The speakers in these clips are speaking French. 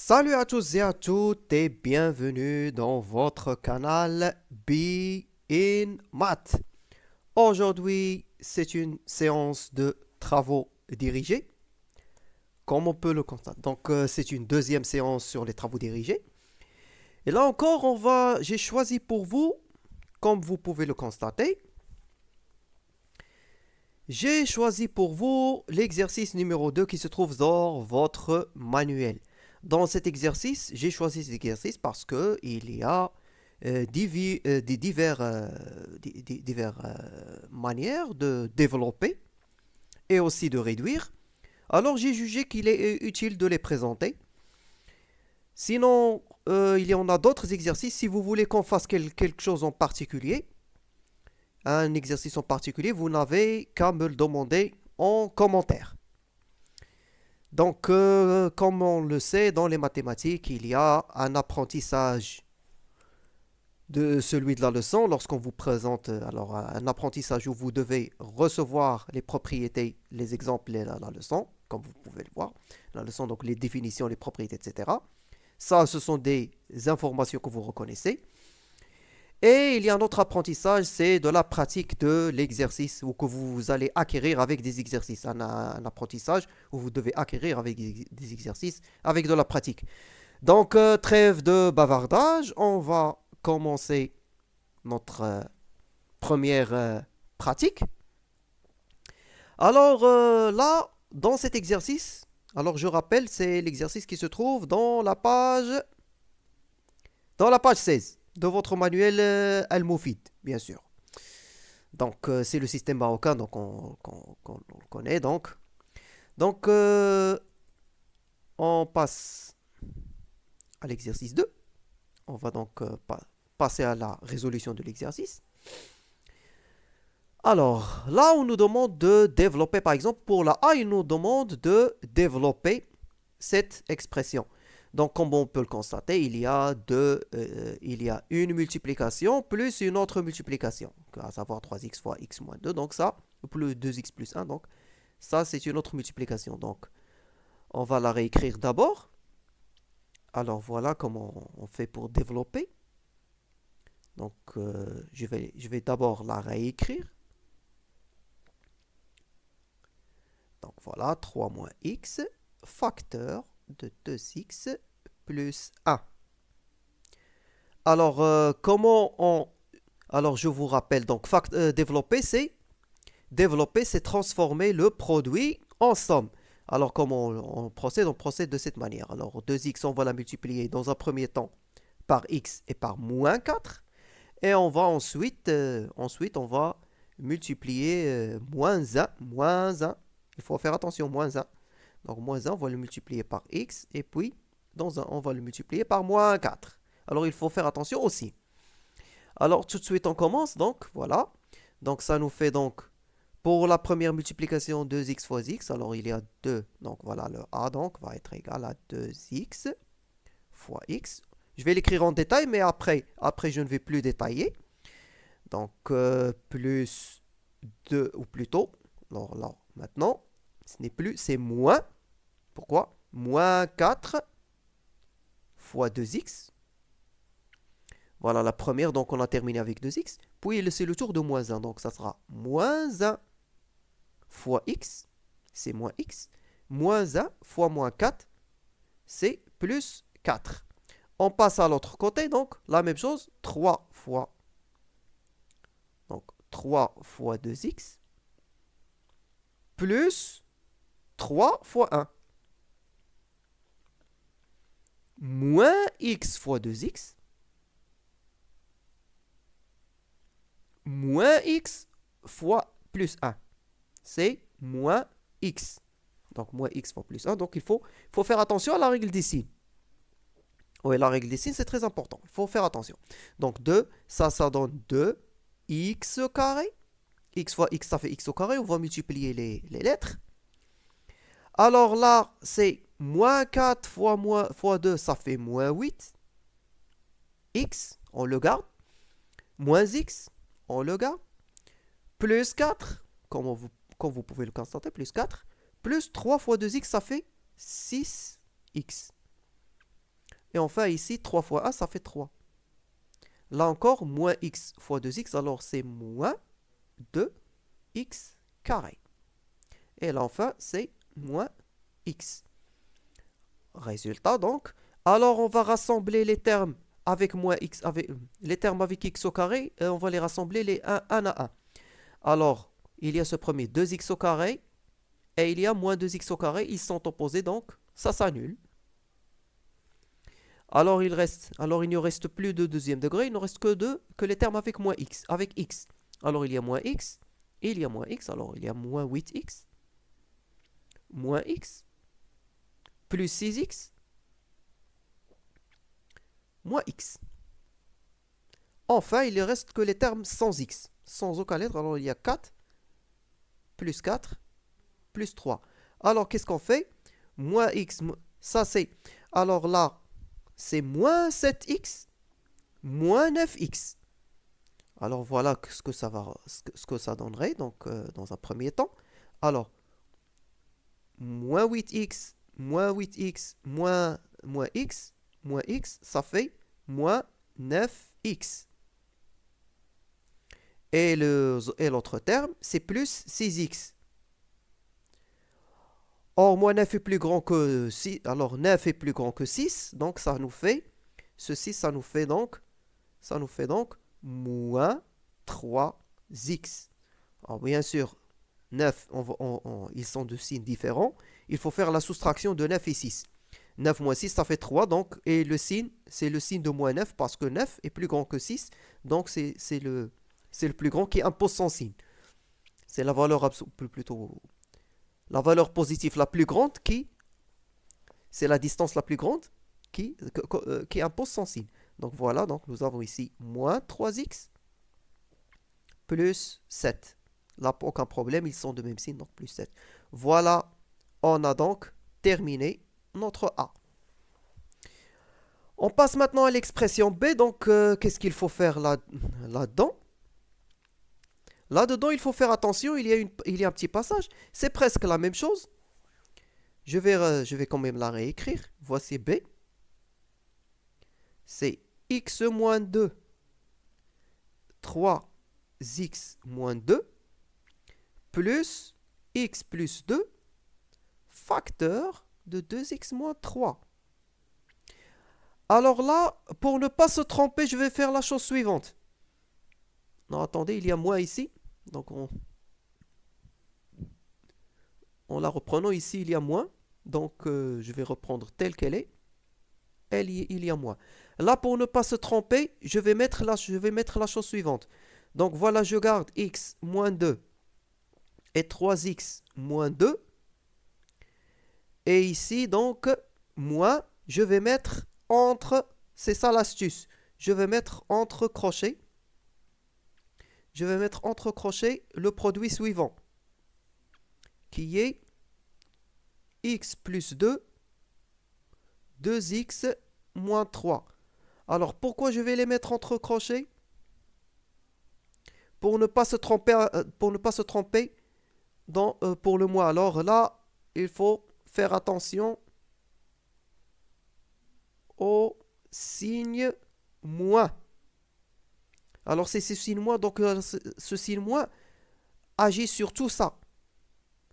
Salut à tous et à toutes et bienvenue dans votre canal Be in Math. Aujourd'hui, c'est une séance de travaux dirigés, comme on peut le constater. C'est une deuxième séance sur les travaux dirigés. Et là encore, j'ai choisi pour vous, comme vous pouvez le constater, j'ai choisi pour vous l'exercice numéro 2 qui se trouve dans votre manuel. Dans cet exercice, j'ai choisi cet exercice parce que il y a des divers manières de développer et aussi de réduire. Alors j'ai jugé qu'il est utile de les présenter. Sinon, il y en a d'autres exercices. Si vous voulez qu'on fasse quelque chose en particulier, un exercice en particulier, vous n'avez qu'à me le demander en commentaire. Comme on le sait, dans les mathématiques, il y a un apprentissage de celui de la leçon lorsqu'on vous présente un apprentissage où vous devez recevoir les propriétés, les exemples de la leçon, comme vous pouvez le voir, la leçon, donc les définitions, les propriétés, etc. Ça, ce sont des informations que vous reconnaissez. Et il y a un autre apprentissage, c'est de la pratique de l'exercice ou que vous allez acquérir avec des exercices. Un apprentissage où vous devez acquérir avec des exercices, avec de la pratique. Trêve de bavardage, on va commencer notre première pratique. Là, dans cet exercice, alors je rappelle, c'est l'exercice qui se trouve dans la page 16 de votre manuel Al-Mufid, bien sûr. C'est le système marocain, on le connaît. Donc euh, on passe à l'exercice 2. On va passer à la résolution de l'exercice. Alors, là, on nous demande de développer, par exemple, pour la A, il nous demande de développer cette expression. Donc, comme on peut le constater, il y a une multiplication plus une autre multiplication, à savoir 3x fois x moins 2. Donc ça, plus 2x plus 1. Donc ça, c'est une autre multiplication. Donc, on va la réécrire d'abord. Alors, voilà comment on fait pour développer. Je vais d'abord la réécrire. Donc voilà, 3 moins x, facteur de 2x plus 1. Alors, comment on... Alors, je vous rappelle, développer, c'est transformer le produit en somme. Alors, comment on procède? On procède de cette manière. Alors, 2x, on va la multiplier dans un premier temps par x et par moins 4. Et on va ensuite on va multiplier moins 1. Il faut faire attention, moins 1. Donc, moins 1, on va le multiplier par x. Et puis, on va le multiplier par moins 4. Alors, il faut faire attention aussi. Alors, tout de suite, on commence. Donc, voilà. Donc, ça nous fait pour la première multiplication, 2x fois x. Alors, il y a 2. Donc, voilà, le a va être égal à 2x fois x. Je vais l'écrire en détail, mais après, je ne vais plus détailler. Plus 2, ou plutôt, alors là, maintenant, ce n'est plus, c'est moins. Pourquoi? Moins 4 fois 2x. Voilà la première, donc on a terminé avec 2x. Puis c'est le tour de moins 1, donc ça sera moins 1 fois x, c'est moins x. Moins 1 fois moins 4, c'est plus 4. On passe à l'autre côté, donc la même chose, 3 fois 2x plus 3 fois 1 moins x fois 2x moins x fois plus 1. C'est moins x. Donc, moins x fois plus 1. Donc, il faut faire attention à la règle des signes. Oui, la règle des signes, c'est très important. Il faut faire attention. Donc, 2, ça donne 2x carré. X fois x, ça fait x au carré. On va multiplier les lettres. Alors là, c'est moins 4 fois 2, ça fait moins 8. X, on le garde. Moins x, on le garde. Plus 4, comme vous pouvez le constater, plus 4. Plus 3 fois 2x, ça fait 6x. Et enfin ici, 3 fois 1, ça fait 3. Là encore, moins x fois 2x, alors c'est moins 2x carré. Et là enfin, c'est moins x. Résultat donc. Alors on va rassembler les termes avec moins x, avec, les termes avec x au carré, et on va les rassembler les 1 à 1. Alors, il y a ce premier 2x au carré, et il y a moins 2x au carré, ils sont opposés donc, ça s'annule. Alors il ne reste plus de deuxième degré, il ne reste que les termes avec moins x, avec x. Alors il y a moins x, et il y a moins x, alors il y a moins 8x, moins x, plus 6x, moins x. Enfin, il ne reste que les termes sans x, sans aucun lettre, alors il y a 4, plus 4, plus 3. Alors qu'est-ce qu'on fait? Moins x, ça c'est, alors là, c'est moins 7x, moins 9x. Alors voilà ce que ça donnerait donc, dans un premier temps. Alors, moins 8x, moins 8x, moins x, ça fait moins 9x. Et l'autre terme, c'est plus 6x. Or, moins 9 est plus grand que 6. Alors, 9 est plus grand que 6. Donc, ceci, ça nous fait donc moins 3x. Alors, bien sûr, 9, ils sont de signes différents. Il faut faire la soustraction de 9 et 6. 9 moins 6, ça fait 3. Donc, et le signe, c'est le signe de moins 9 parce que 9 est plus grand que 6. Donc, c'est le plus grand qui impose son signe. C'est la valeur plutôt la valeur positive la plus grande c'est la distance la plus grande qui impose son signe. Donc voilà, donc nous avons ici moins 3x plus 7. Là, aucun problème, ils sont de même signe, donc plus 7. Voilà, on a donc terminé notre A. On passe maintenant à l'expression B, donc qu'est-ce qu'il faut faire là-dedans? Là-dedans, il faut faire attention, il y a un petit passage, c'est presque la même chose. Je vais quand même la réécrire. Voici B. C'est x moins 2, 3x moins 2, plus x plus 2, facteur de 2x moins 3. Alors là, pour ne pas se tromper, je vais faire la chose suivante. Non, attendez, il y a moins ici. Donc en la reprenant ici, il y a moins. Donc je vais reprendre telle qu'elle est. Il y a moins. Là, pour ne pas se tromper, je vais mettre la chose suivante. Donc voilà, je garde x moins 2 et 3x moins 2. Et ici, donc, moins, je vais mettre entre, c'est ça l'astuce, je vais mettre entre crochets. Je vais mettre entre crochets le produit suivant, qui est x plus 2, 2x moins 3. Alors, pourquoi je vais les mettre entre crochets? Pour ne pas se tromper, pour le moins. Alors là, il faut faire attention au signe moins. Alors, c'est ce signe moins, donc ce signe moins agit sur tout ça.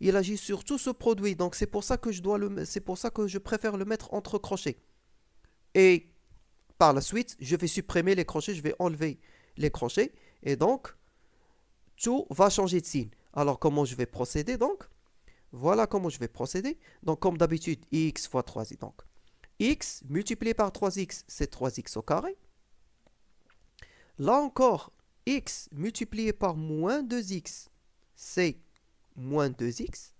Il agit sur tout ce produit. Donc, c'est pour ça que je préfère le mettre entre crochets. Et par la suite, je vais supprimer les crochets, je vais enlever les crochets. Et donc, tout va changer de signe. Alors, comment je vais procéder donc? Voilà comment je vais procéder. Donc, comme d'habitude, x fois 3x. Donc, x multiplié par 3x, c'est 3x au carré. Là encore, x multiplié par moins 2x, c'est moins 2x.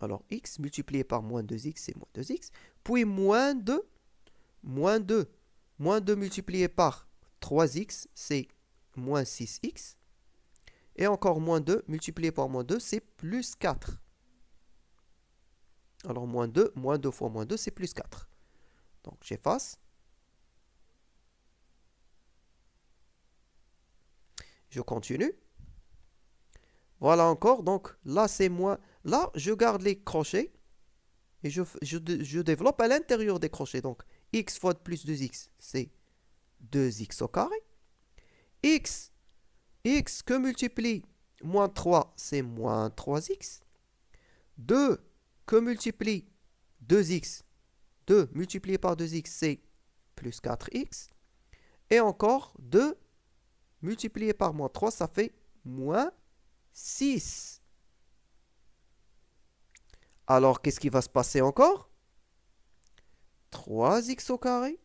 Alors, x multiplié par moins 2x, c'est moins 2x. Puis moins 2, moins 2. Moins 2 multiplié par 3x, c'est moins 6x. Et encore moins 2 multiplié par moins 2, c'est plus 4. Alors, moins 2 fois moins 2, c'est plus 4. Donc, j'efface. Je continue. Voilà encore. Donc, là, c'est moins. Là, je garde les crochets. et je développe à l'intérieur des crochets. Donc, x fois plus 2x, c'est 2x au carré. X que multiplie moins 3, c'est moins 3x. 2 que multiplie 2x, 2 multiplié par 2x, c'est plus 4x. Et encore 2 multiplié par moins 3, ça fait moins 6. Alors, qu'est-ce qui va se passer encore? 3x au carré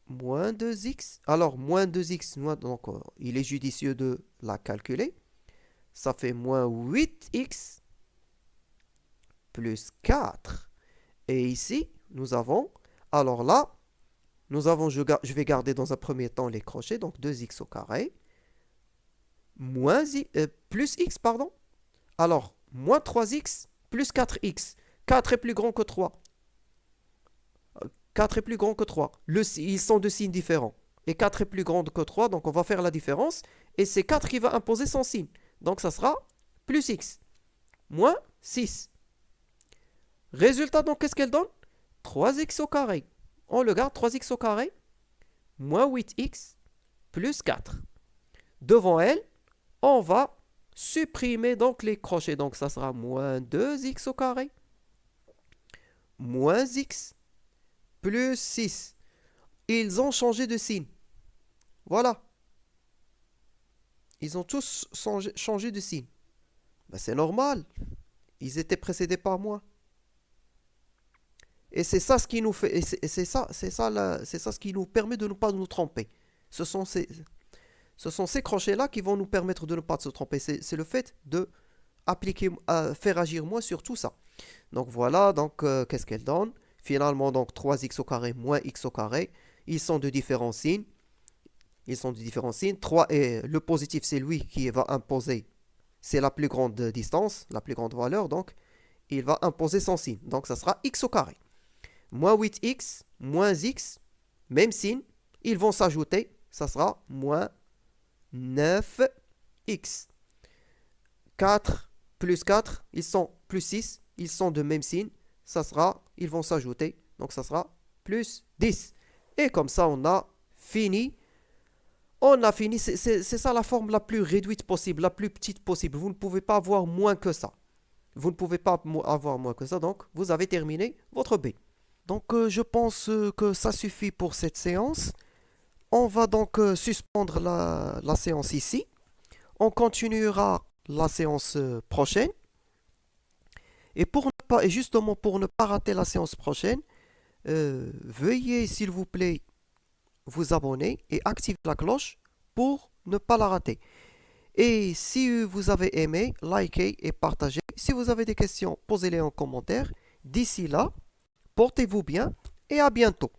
moins 2x. Alors, moins 2x, donc il est judicieux de la calculer. Ça fait moins 8x plus 4. Et ici, nous avons, alors là, je vais garder dans un premier temps les crochets, donc 2x au carré, plus x, pardon. Alors, moins 3x plus 4x. 4 est plus grand que 3. 4 est plus grand que 3. Ils sont de signes différents. Et 4 est plus grand que 3, donc on va faire la différence. Et c'est 4 qui va imposer son signe. Donc ça sera plus x, moins 6. Résultat, donc, qu'est-ce qu'elle donne? 3x au carré. On le garde, 3x au carré, moins 8x, plus 4. Devant elle, on va supprimer donc les crochets. Donc ça sera moins 2x au carré, moins x, plus 6. Ils ont changé de signe. Voilà. Ils ont tous changé de signe. Ben, c'est normal. Ils étaient précédés par moi. Et c'est ça ce qui nous fait, c'est ça ce qui nous permet de ne pas nous tromper. Ce sont ces crochets-là qui vont nous permettre de ne pas se tromper. C'est le fait de faire agir moins sur tout ça. Donc voilà, donc qu'est-ce qu'elle donne? Finalement, donc 3x au carré moins x au carré. Ils sont de différents signes. 3 et le positif, c'est lui qui va imposer. C'est la plus grande distance, la plus grande valeur. Donc, il va imposer son signe. Donc, ça sera x au carré. Moins 8x, moins x, même signe. Ils vont s'ajouter. Ça sera moins 9x. 4 plus 4, ils sont plus 6. Ils sont de même signe. Ça sera, ils vont s'ajouter. Donc, ça sera plus 10. Et comme ça, on a fini. C'est ça la forme la plus réduite possible, la plus petite possible. Vous ne pouvez pas avoir moins que ça. Vous ne pouvez pas avoir moins que ça, donc vous avez terminé votre B. Donc je pense que ça suffit pour cette séance. On va donc suspendre la séance ici. On continuera la séance prochaine. Et justement pour ne pas rater la séance prochaine, veuillez s'il vous plaît vous abonner et activer la cloche pour ne pas la rater. Et si vous avez aimé, likez et partagez. Si vous avez des questions, posez-les en commentaire. D'ici là, portez-vous bien et à bientôt.